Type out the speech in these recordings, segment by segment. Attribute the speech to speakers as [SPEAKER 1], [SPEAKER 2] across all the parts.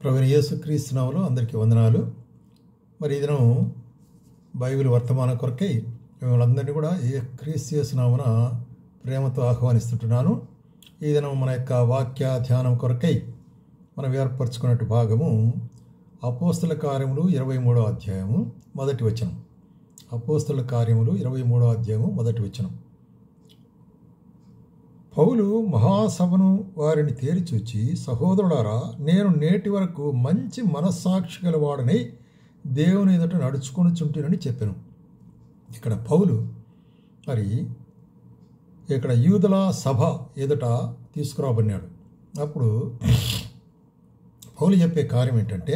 [SPEAKER 1] ప్రభువైన యేసుక్రీస్తు నామములో అందరికీ వందనాలు. మరి ఈ దినం బైబిల్ వర్తమానం కొరకై మిమ్మల్ని అందరినీ కూడా క్రీస్తు యేసు నామమున ప్రేమతో ఆహ్వానిస్తుంటున్నాను. ఈ దినం మన యొక్క వాక్య ధ్యానం కొరకై మనం ఏర్పరచుకున్నట్టు భాగము అపోస్తల కార్యములు 23వ అధ్యాయము మొదటి వచనం. అపోస్తల కార్యములు 23వ అధ్యాయము మొదటి వచనం. పౌలు మహాసభను వారిని తేరిచూచి, సహోదరులారా, నేను నేటి వరకు మంచి మనస్సాక్షి గలవాడనై దేవుని ఎదుట నడుచుకొనుచుంటినని చెప్పాను. ఇక్కడ పౌలు మరి ఇక్కడ యూదుల సభ ఎదుట తీసుకురాబడినాడు. అప్పుడు పౌలు చెప్పే కార్యం ఏంటంటే,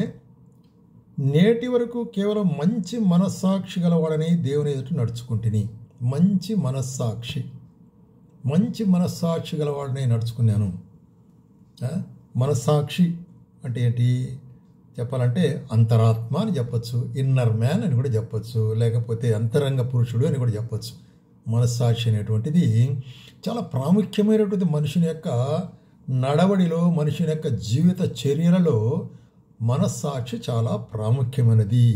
[SPEAKER 1] నేటి వరకు కేవలం మంచి మనస్సాక్షి గలవాడనై దేవుని ఎదుట నడుచుకుంటుని. మంచి మనస్సాక్షి గలవాడిని నడుచుకున్నాను. మనస్సాక్షి అంటే ఏంటి చెప్పాలంటే అంతరాత్మ అని చెప్పచ్చు, ఇన్నర్ మ్యాన్ అని కూడా చెప్పచ్చు, లేకపోతే అంతరంగ పురుషుడు అని కూడా చెప్పచ్చు. మనస్సాక్షి అనేటువంటిది చాలా ప్రాముఖ్యమైనటువంటి మనుషుని యొక్క నడవడిలో, మనుషుని యొక్క జీవిత చర్యలలో మనస్సాక్షి చాలా ప్రాముఖ్యమైనది.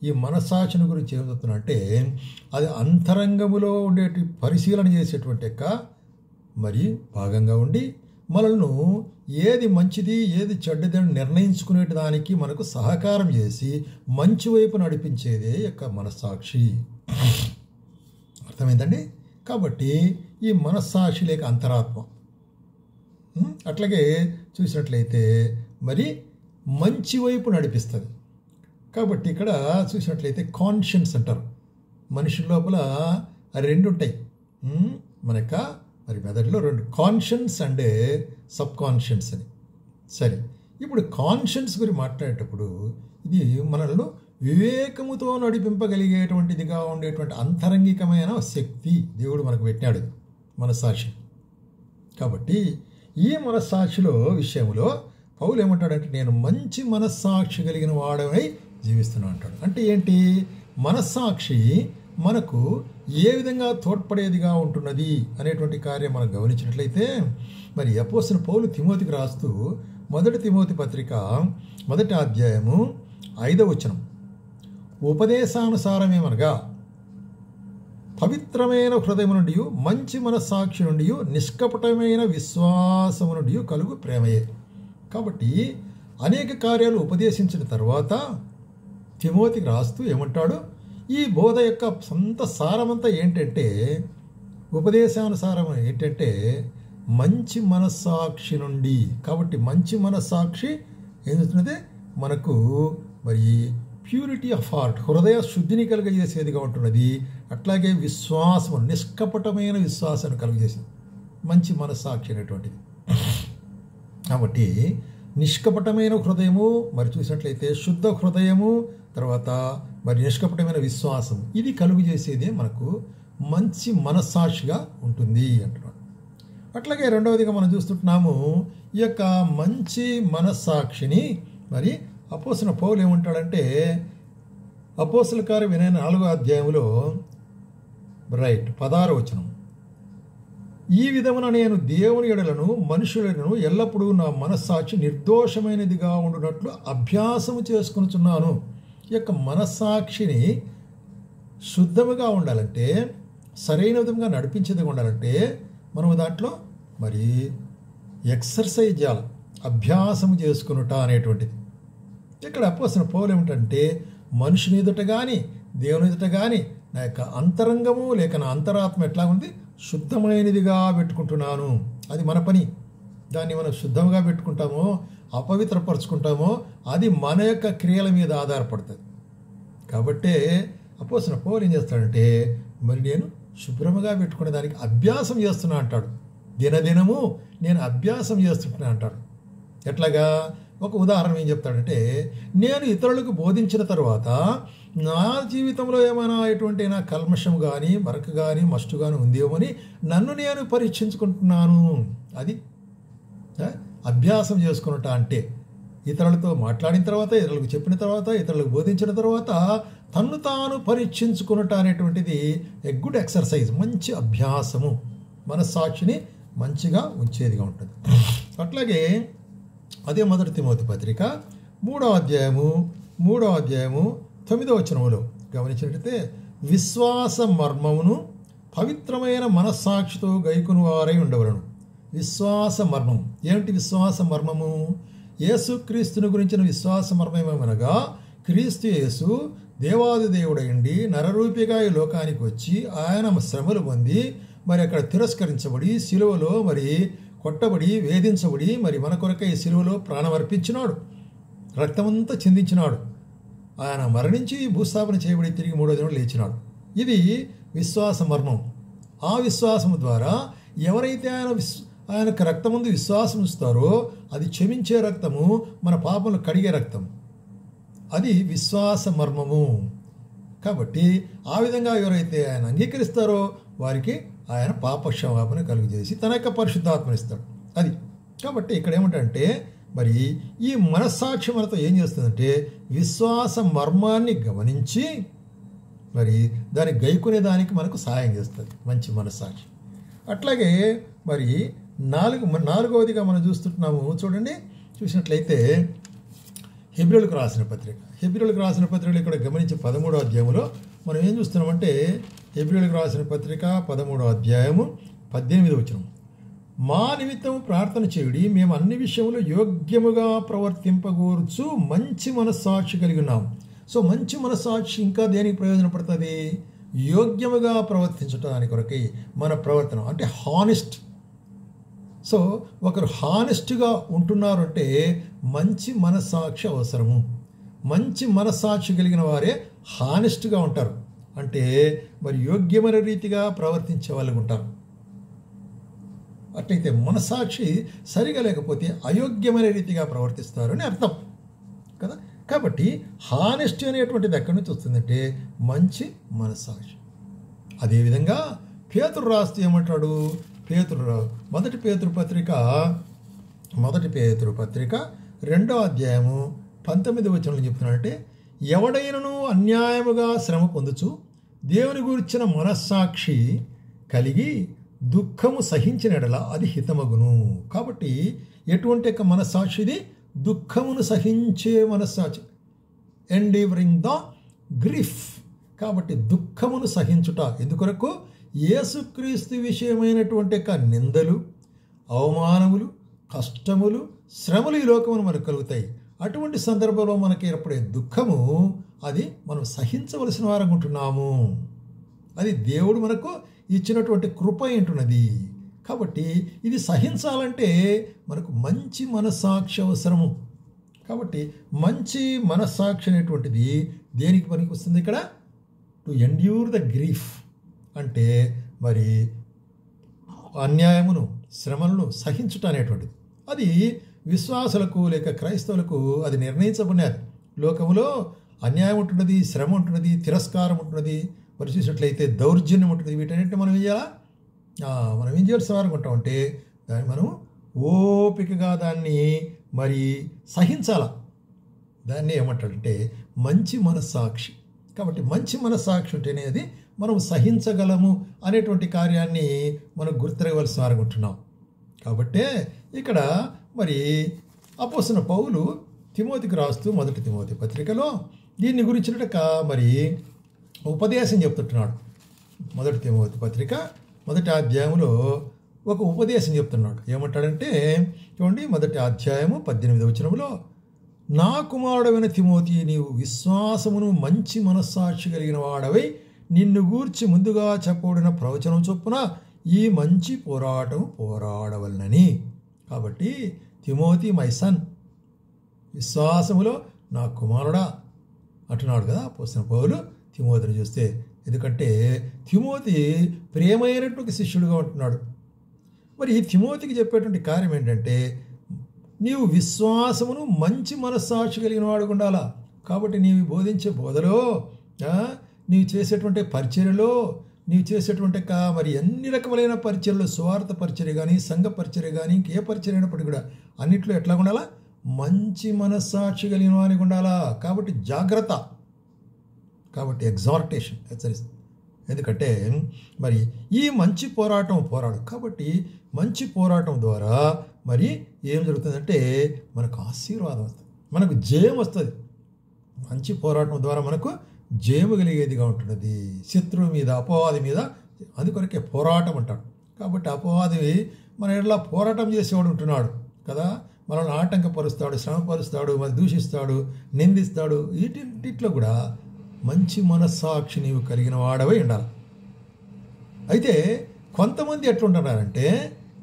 [SPEAKER 1] ఈ మనస్సాక్షిని గురించి ఏం చెప్తున్నా అది అంతరంగములో ఉండేటి పరిశీలన చేసేటువంటి యొక్క మరి భాగంగా ఉండి మనల్ని ఏది మంచిది ఏది చెడ్డదని నిర్ణయించుకునే దానికి మనకు సహకారం చేసి మంచి వైపు నడిపించేదే యొక్క మనస్సాక్షి. అర్థమైందండి? కాబట్టి ఈ మనస్సాక్షి లేక అంతరాత్మ అట్లాగే చూసినట్లయితే మరి మంచి వైపు నడిపిస్తుంది. కాబట్టి ఇక్కడ చూసినట్లయితే కాన్షియన్స్ అంటారు. మనిషి లోపల రెండు ఉంటాయి. మన యొక్క మరి మెదడులో రెండు, కాన్షియన్స్ అండ్ సబ్ కాన్షియన్స్ అని. సరే, ఇప్పుడు కాన్షియన్స్ గురించి మాట్లాడేటప్పుడు ఇది మనలో వివేకముతో నడిపింపగలిగేటువంటిదిగా ఉండేటువంటి అంతరంగికమైన శక్తి దేవుడు మనకు పెట్టినాడు మనస్సాక్షి. కాబట్టి ఈ మనస్సాక్షిలో విషయంలో పౌలు ఏమంటాడంటే, నేను మంచి మనస్సాక్షి కలిగిన వాడమై జీవిస్తున్నాను అంటాడు. అంటే ఏంటి? మనస్సాక్షి మనకు ఏ విధంగా తోడ్పడేదిగా ఉంటున్నది అనేటువంటి కార్యం మనం గమనించినట్లయితే, మరి అపోస్తలుడైన పౌలు తిమోతికి రాస్తూ మొదటి తిమోతి పత్రిక 1వ అధ్యాయము 5వ వచనం, ఉపదేశానుసారమేమనగా పవిత్రమైన హృదయం నుండి, మంచి మనస్సాక్షి నుండి, నిష్కపటమైన విశ్వాసము నుండి కలుగు ప్రేమయే. కాబట్టి అనేక కార్యాలు ఉపదేశించిన తర్వాత తిమోతికి రాస్తూ ఏమంటాడు? ఈ బోధ యొక్క సొంత సారమంతా ఏంటంటే, ఉపదేశానుసారం ఏంటంటే మంచి మనస్సాక్షి నుండి. కాబట్టి మంచి మనస్సాక్షి ఏం చేస్తున్నది? మనకు మరి ప్యూరిటీ ఆఫ్ హార్ట్, హృదయ శుద్ధిని కలుగజేసేదిగా ఉంటున్నది. అట్లాగే విశ్వాసం, నిష్కపటమైన విశ్వాసాన్ని కలుగజేసేది మంచి మనస్సాక్షి అనేటువంటిది. కాబట్టి నిష్కపటమైన హృదయము, మరి చూసినట్లయితే శుద్ధ హృదయము, తర్వాత మరి నిష్కపటమైన విశ్వాసం, ఇది కలుగు చేసేదే మనకు మంచి మనస్సాక్షిగా ఉంటుంది అంటున్నాడు. అట్లాగే రెండవదిగా మనం చూస్తుంటున్నాము, ఈ యొక్క మంచి మనస్సాక్షిని మరి అపోస్తలుడైన పౌలు ఏమంటాడంటే, అపోస్తల కార్యం 4వ అధ్యాయంలో 16వ వచనం, ఈ విధమున నేను దేవుని ఎడలను మనుషులను ఎల్లప్పుడూ నా మనస్సాక్షి నిర్దోషమైనదిగా ఉండునట్లు అభ్యాసము చేసుకొనుచున్నాను. ఈ యొక్క మనస్సాక్షిని శుద్ధముగా ఉండాలంటే, సరైన విధంగా నడిపించేదిగా ఉండాలంటే మనం దాంట్లో మరి ఎక్సర్సైజ్ చేయాలి, అభ్యాసము చేసుకునుట అనేటువంటిది. ఇక్కడ అపోస్తలుడైన పౌలు ఏమిటంటే, మనుషుని ఎదుట కానీ దేవుని ఎదుట కానీ నా యొక్క అంతరంగము లేక నా అంతరాత్మ ఎట్లా ఉంది? శుద్ధమైనదిగా పెట్టుకుంటున్నాను. అది మన పని. దాన్ని మనం శుద్ధంగా పెట్టుకుంటామో అపవిత్రపరుచుకుంటామో అది మన యొక్క క్రియల మీద ఆధారపడుతుంది. కాబట్టే అపోస్తలుడైన పౌలు ఏం చేస్తాడంటే, మరి నేను శుభ్రముగా పెట్టుకునే దానికి అభ్యాసం చేస్తున్నా అంటాడు. దినదినము నేను అభ్యాసం చేస్తుంటున్నా అంటాడు. ఎట్లాగా? ఒక ఉదాహరణ ఏం చెప్తాడంటే, నేను ఇతరులకు బోధించిన తర్వాత నా జీవితంలో ఏమైనా ఎటువంటి నా కల్మషం కానీ మరక కానీ మస్టు కానీ ఉందేమో అని నన్ను నేను పరీక్షించుకుంటున్నాను. అది అభ్యాసం చేసుకున్నట. అంటే ఇతరులతో మాట్లాడిన తర్వాత, ఇతరులకు చెప్పిన తర్వాత, ఇతరులకు బోధించిన తర్వాత తన్ను తాను పరీక్షించుకున్నట అనేటువంటిది ఏ గుడ్ ఎక్సర్సైజ్, మంచి అభ్యాసము, మనస్సాక్షిని మంచిగా ఉంచేదిగా ఉంటుంది. అట్లాగే అదే మొదటి తిమోతి పత్రిక మూడో అధ్యాయము 9వ వచనములో గమనించినట్లయితే విశ్వాస మర్మమును పవిత్రమైన మనస్సాక్షితో గైకుని వారై ఉండవలను. విశ్వాస మర్మం ఏమిటి? విశ్వాస మర్మము యేసుక్రీస్తుని గురించిన విశ్వాస మర్మమేమనగా క్రీస్తు యేసు దేవాది దేవుడైండి నరరూపిగా ఈ లోకానికి వచ్చి ఆయన శ్రమలు పొంది మరి అక్కడ తిరస్కరించబడి శిలువలో మరి కొట్టబడి వేధించబడి మరి మన కొరకై శిలువలో ప్రాణం అర్పించినాడు, రక్తమంతా చిందించినాడు, ఆయన మరణించి భూస్థాపన చేయబడి తిరిగి 3వ దినం లేచినాడు. ఇది విశ్వాస మర్మం. ఆ విశ్వాసము ద్వారా ఎవరైతే ఆయనకు రక్తముందు విశ్వాసం ఇస్తారో అది క్షమించే రక్తము, మన పాపములు కడిగే రక్తం, అది విశ్వాస మర్మము. కాబట్టి ఆ విధంగా ఎవరైతే ఆయన అంగీకరిస్తారో వారికి ఆయన పాపక్షమాపణ కలుగజేసి తన యొక్క పరిశుద్ధాత్మనిస్తాడు. అది కాబట్టి ఇక్కడ ఏమిటంటే మరి ఈ మనస్సాక్షి మనతో ఏం చేస్తుందంటే విశ్వాస మర్మాన్ని గమనించి మరి దాన్ని గైకునే దానికి మనకు సహాయం చేస్తుంది మంచి మనస్సాక్షి. అట్లాగే మరి నాలుగవదిగా మనం చూస్తున్నాము. చూసినట్లయితే హెబ్రీయులకు రాసిన పత్రికలు ఇక్కడ గమనించి 13వ అధ్యాయంలో మనం ఏం చూస్తున్నామంటే హెబ్రీయులకు రాసిన పత్రిక 13వ అధ్యాయము 18వ వచనం, మా నిమిత్తం ప్రార్థన చేయుడి, మేము అన్ని విషయములు యోగ్యముగా ప్రవర్తింపగూర్చు మంచి మనస్సాక్షి కలిగి ఉన్నాం. సో మంచి మనస్సాక్షి ఇంకా దేనికి ప్రయోజనపడుతుంది? యోగ్యముగా ప్రవర్తించడానికి కొరకై మన ప్రవర్తన అంటే హానెస్ట్. సో ఒకరు హానెస్ట్గా ఉంటున్నారు అంటే మంచి మనస్సాక్షి అవసరము. మంచి మనస్సాక్షి కలిగిన వారే హానెస్ట్గా ఉంటారు, అంటే మరి యోగ్యమైన రీతిగా ప్రవర్తించే వాళ్ళు ఉంటారు. అట్లయితే మనస్సాక్షి సరిగా లేకపోతే అయోగ్యమైన రీతిగా ప్రవర్తిస్తారు అని అర్థం కదా. కాబట్టి హానెస్టీ అనేటువంటిది ఎక్కడి నుంచి వస్తుందంటే మంచి మనస్సాక్షి. అదేవిధంగా పేతురు రాస్తూ ఏమంటాడు? మొదటి పేతురు పత్రిక 2వ అధ్యాయము 19వ వచనంలో చెప్తున్నాడంటే, ఎవడైనను అన్యాయముగా శ్రమ పొందుచు దేవుని గురించిన మనస్సాక్షి కలిగి దుఃఖము సహించిన ఎడల అది హితమగును. కాబట్టి ఎటువంటి యొక్క మనస్సాక్షి ఇది? దుఃఖమును సహించే మనస్సాక్షి, ఎండీవరింగ్ ద గ్రీఫ్. కాబట్టి దుఃఖమును సహించుట ఎందుకొరకు? యేసుక్రీస్తు విషయమైనటువంటి యొక్క నిందలు, అవమానములు, కష్టములు, శ్రమలు ఈ లోకమును మనకు కలుగుతాయి. అటువంటి సందర్భంలో మనకి ఏర్పడే దుఃఖము అది మనం సహించవలసిన వారం ఉంటున్నాము. అది దేవుడు మనకు ఇచ్చినటువంటి కృప ఏంటున్నది. కాబట్టి ఇది సహించాలంటే మనకు మంచి మనస్సాక్షి అవసరము. కాబట్టి మంచి మనస్సాక్షి అనేటువంటిది దేనికి పనికి వస్తుంది? ఇక్కడ టు ఎండ్యూర్ ద గ్రీఫ్ అంటే మరి అన్యాయమును, శ్రమలను సహించుట అనేటువంటిది. అది విశ్వాసులకు లేక క్రైస్తవులకు అది నిర్ణయించబడినది. లోకములో అన్యాయం ఉంటున్నది, శ్రమ ఉంటున్నది, తిరస్కారం ఉంటున్నది, మరి చూసినట్లయితే దౌర్జన్యం ఉంటుంది. వీటన్నిటిని మనం ఏం చేయాలా? మనం ఏం చేయాల్సిన వారు ఉంటామంటే దాన్ని మనం ఓపికగా దాన్ని మరి సహించాల. దాన్ని ఏమంటాడంటే మంచి మనస్సాక్షి. కాబట్టి మంచి మనస్సాక్షి ఉంటేనే అది మనం సహించగలము అనేటువంటి కార్యాన్ని మనం గుర్తిరగవలసిన వారు ఉంటున్నాం. కాబట్టే ఇక్కడ మరి అపోస్తలుడైన పౌలు తిమోతికి రాస్తూ మొదటి తిమోతి పత్రికలో దీన్ని గురించినట మరి ఉపదేశం చెప్తుంటున్నాడు. మొదటి తిమోతి పత్రిక 1వ అధ్యాయంలో ఒక ఉపదేశం చెప్తున్నాడు. ఏమంటాడంటే చూడండి, 1వ అధ్యాయము 18వ వచనంలో, నా కుమారుడైన తిమోతి, నీవు విశ్వాసమును మంచి మనస్సాక్షి కలిగిన వాడవై నిన్ను గూర్చి ముందుగా చెప్పబడిన ప్రవచనం చొప్పున ఈ మంచి పోరాటం పోరాడవలనని. కాబట్టి తిమోతి మై సన్, విశ్వాసములో నా కుమారుడా అంటున్నాడు కదా అపోస్తలుడైన పౌలు తిమోతిని చూస్తే. ఎందుకంటే తిమోతి ప్రియమైనటువంటి శిష్యుడిగా ఉంటున్నాడు. మరి ఈ తిమోతికి చెప్పేటువంటి కార్యం ఏంటంటే నీవు విశ్వాసమును మంచి మనస్సాక్షి కలిగిన వాడు ఉండాలా. కాబట్టి నీవు బోధించే బోధలో, నీవు చేసేటువంటి పరిచర్యలో, నీవు చేసేటువంటి మరి అన్ని రకములైన పరిచర్యలు, సువార్త పరిచర్య కానీ, సంఘ పరిచర్య కానీ, ఇంకే పరిచర్య అయినప్పటికీ కూడా అన్నిట్లో ఎట్లా ఉండాలా? మంచి మనస్సాక్షి కలిగిన వానికి ఉండాలా. కాబట్టి జాగ్రత్త. కాబట్టి ఎగ్జార్టేషన్, హెచ్చరిస్తుంది. ఎందుకంటే మరి ఈ మంచి పోరాటం పోరాడు. కాబట్టి మంచి పోరాటం ద్వారా మరి ఏం జరుగుతుందంటే మనకు ఆశీర్వాదం వస్తుంది. మనకు జయం వస్తుంది. మంచి పోరాటం ద్వారా మనకు జయము కలిగేదిగా ఉంటున్నది శత్రువు మీద, అపవాది మీద. అందుకొరకే పోరాటం అంటాడు. కాబట్టి అపవాది మన ఎట్లా పోరాటం చేసేవాడు ఉంటున్నాడు కదా, మనల్ని ఆటంకపరుస్తాడు, శ్రమపరుస్తాడు, మరి దూషిస్తాడు, నిందిస్తాడు. వీటిలో కూడా మంచి మనస్సాక్షి నీవు కలిగిన వాడవై ఉండాలి. అయితే కొంతమంది ఎట్లుంటున్నారంటే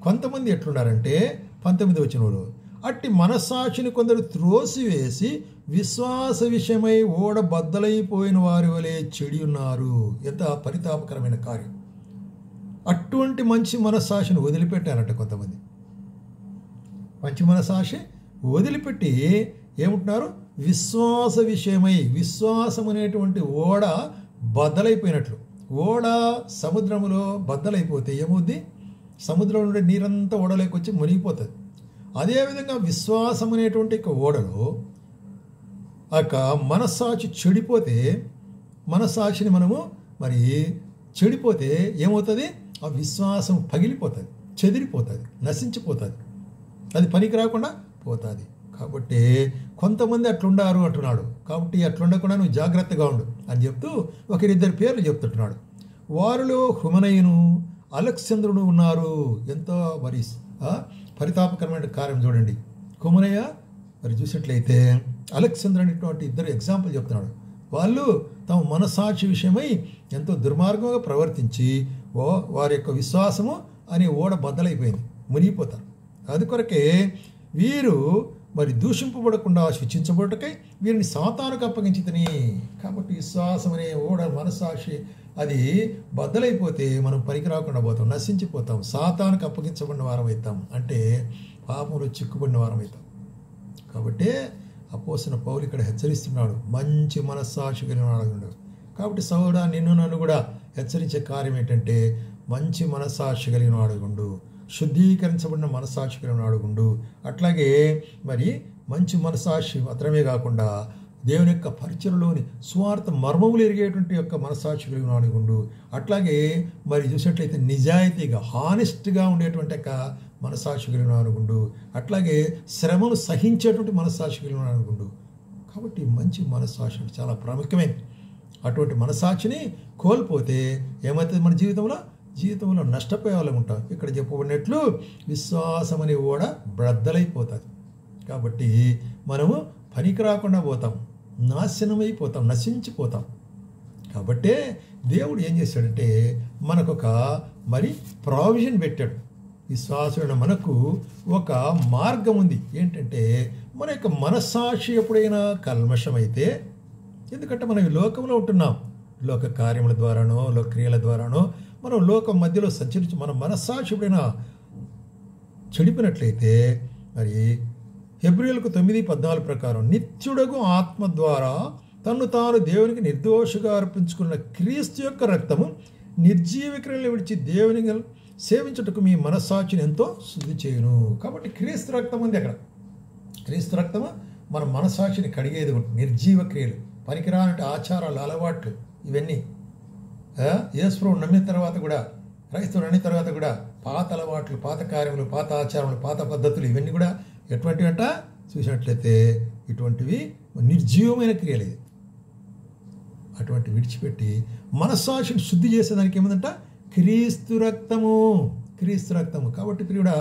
[SPEAKER 1] 19 వచనంలో అట్టి మనస్సాక్షిని కొందరు త్రోసివేసి విశ్వాస విషయమై ఓడ బద్దలైపోయిన వారి వలె చెడి ఉన్నారు. ఎంత పరితాపకరమైన కార్యం. అటువంటి మంచి మనస్సాక్షిని వదిలిపెట్టారంట కొంతమంది. మంచి మనస్సాక్షి వదిలిపెట్టి ఏముంటున్నారు? విశ్వాస విషయమై, విశ్వాసం అనేటువంటి ఓడ బద్దలైపోయినట్లు. ఓడ సముద్రంలో బద్దలైపోతే ఏమవుద్ది? సముద్రం నుండి నీరంతా ఓడలోకి వచ్చి మునిగిపోతుంది. అదేవిధంగా విశ్వాసం అనేటువంటి ఓడలో మనస్సాక్షి చెడిపోతే, మనస్సాక్షిని మనము మరి చెడిపోతే ఏమవుతుంది? ఆ విశ్వాసం పగిలిపోతుంది, చెదిరిపోతుంది, నశించిపోతుంది, అది పనికి రాకుండా పోతుంది. కాబట్టి కొంతమంది అట్లుండారు అంటున్నాడు. కాబట్టి అట్లుండకుండా నువ్వు జాగ్రత్తగా ఉండు అని చెప్తూ ఒకరిద్దరు పేర్లు చెప్తుంటున్నాడు. వారిలో హుమనయును, అలెక్సాంద్రుడు ఉన్నారు. ఎంతో మరి పరితాపకరమైన కార్యం చూడండి. హుమనయ మరి చూసినట్లయితే అలెక్సాంద్రు అనేటువంటి ఇద్దరు ఎగ్జాంపుల్ చెప్తున్నాడు. వాళ్ళు తమ మనస్సాక్షి విషయమై ఎంతో దుర్మార్గంగా ప్రవర్తించి వారి యొక్క విశ్వాసము అనే ఓడ బద్దలైపోయింది, మునిగిపోతారు. అందుకొరకే వీరు మరి దూషింపబడకుండా శిక్షించబడటకై వీరిని సాతానుకు అప్పగించితని. కాబట్టి విశ్వాసం అనే ఓడ మనస్సాక్షి అది బద్దలైపోతే మనం పనికి రాకుండా పోతాం, నశించిపోతాం, సాతానుకు అప్పగించబడిన వారం అవుతాం, అంటే పాపంలో చిక్కుబడిన వారం అవుతాం. కాబట్టి అపోస్తలుడైన పౌలు ఇక్కడ హెచ్చరిస్తున్నాడు, మంచి మనస్సాక్షి కలిగిన వాడు. కాబట్టి సహోదరా, నిన్ను నన్ను కూడా హెచ్చరించే కార్యం ఏంటంటే మంచి మనస్సాక్షి కలిగిన వాడుగుండు, శుద్ధీకరించబడిన మనస్సాక్షి కలిగిన వాడుగుండు. అట్లాగే మరి మంచి మనస్సాక్షి మాత్రమే కాకుండా దేవుని యొక్క పరిచయలోని స్వార్థ మర్మములు ఎరిగేటువంటి యొక్క మనస్సాక్షి కలిగిన వాడుగుండు. అట్లాగే మరి చూసినట్లయితే నిజాయితీగా, హానెస్ట్గా ఉండేటువంటి యొక్క మనస్సాక్షి కలిగిన వాడుగుండు. అట్లాగే శ్రమను సహించేటువంటి మనస్సాక్షి కలిగిన వాడుగుండు. కాబట్టి మంచి మనస్సాక్షి చాలా ప్రాముఖ్యమైనది. అటువంటి మనస్సాక్షిని కోల్పోతే ఏమవుతుంది? మన జీవితంలో నష్టపోయే వాళ్ళం ఉంటాం. ఇక్కడ చెప్పబడినట్లు విశ్వాసం అనే ఓడ బ్రద్దలైపోతుంది. కాబట్టి మనము పనికి రాకుండా పోతాం, నాశనమైపోతాం, నశించిపోతాం. కాబట్టే దేవుడు ఏం చేశాడంటే మనకొక మరి ప్రావిజన్ పెట్టాడు. విశ్వాసుడైన మనకు ఒక మార్గం ఉంది. ఏంటంటే మన యొక్క మనస్సాక్షి ఎప్పుడైనా కల్మషమైతే, ఎందుకంటే మనం ఈ లోకంలో ఉంటున్నాం, లోక కార్యముల ద్వారానో లోక క్రియల ద్వారానో మనం లోకం మధ్యలో సంచరించి మన మనస్సాక్షి ఎప్పుడైనా చెడిపినట్లయితే మరి హెబ్రీయులకు 9:14 ప్రకారం నిత్యుడగు ఆత్మ ద్వారా తన్ను తాను దేవునికి నిర్దోషిగా అర్పించుకున్న క్రీస్తు యొక్క రక్తము నిర్జీవ క్రియలు విడిచి దేవుని సేవించుటకు మీ మనస్సాక్షిని ఎంతో శుద్ధి చేయును. కాబట్టి క్రీస్తు రక్తం ఉంది అక్కడ. క్రీస్తు రక్తము మన మనస్సాక్షిని కడిగేది. నిర్జీవ క్రియలు, పనికిరానటి ఆచారాలు, అలవాట్లు, ఇవన్నీ యేసుప్రభువును నమ్మిన తర్వాత కూడా, క్రైస్తవులు నమ్మిన తర్వాత కూడా పాత అలవాట్లు, పాత కార్యములు, పాత ఆచారములు, పాత పద్ధతులు ఇవన్నీ కూడా ఎటువంటివి అంట చూసినట్లయితే ఇటువంటివి నిర్జీవమైన క్రియలు. ఇది అటువంటి విడిచిపెట్టి మనస్సాక్షిని శుద్ధి చేసేదానికి ఏముందంట? క్రీస్తు రక్తము. కాబట్టి ప్రియుడా,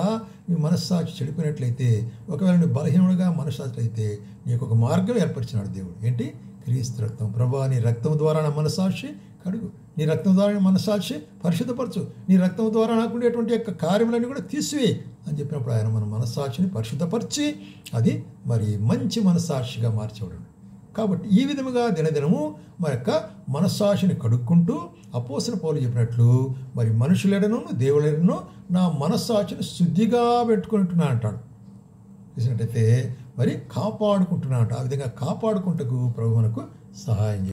[SPEAKER 1] నీ మనస్సాక్షి చెడిపోయినట్లయితే, ఒకవేళ నువ్వు బలహీనుడుగా మనస్సాక్షి అయితే నీకు ఒక మార్గం ఏర్పరిచినాడు దేవుడు. ఏంటి? క్రీస్తు రక్తం. ప్రభువా, నీ రక్తం ద్వారా నా మనస్సాక్షి కడుగు, నీ రక్తం ద్వారా నీ మనస్సాక్షి పరిశుద్ధపరచు, నీ రక్తం ద్వారా నాకుండేటువంటి యొక్క కార్యములన్నీ కూడా తీసివేయి అని చెప్పినప్పుడు ఆయన మన మనస్సాక్షిని పరిశుద్ధపరిచి అది మరి మంచి మనస్సాక్షిగా మార్చేవాడు. కాబట్టి ఈ విధముగా దినదినము మన యొక్క మనస్సాక్షిని కడుక్కుంటూ అపోస్తలుడైన పౌలు చెప్పినట్లు మరి మనుషులెడను దేవులెడను నా మనస్సాక్షిని శుద్ధిగా పెట్టుకుంటున్నా అంటాడు. చూసినట్టయితే మరి కాపాడుకుంటున్నా అంట. ఆ విధంగా కాపాడుకుంటకు ప్రభు మనకు సహాయం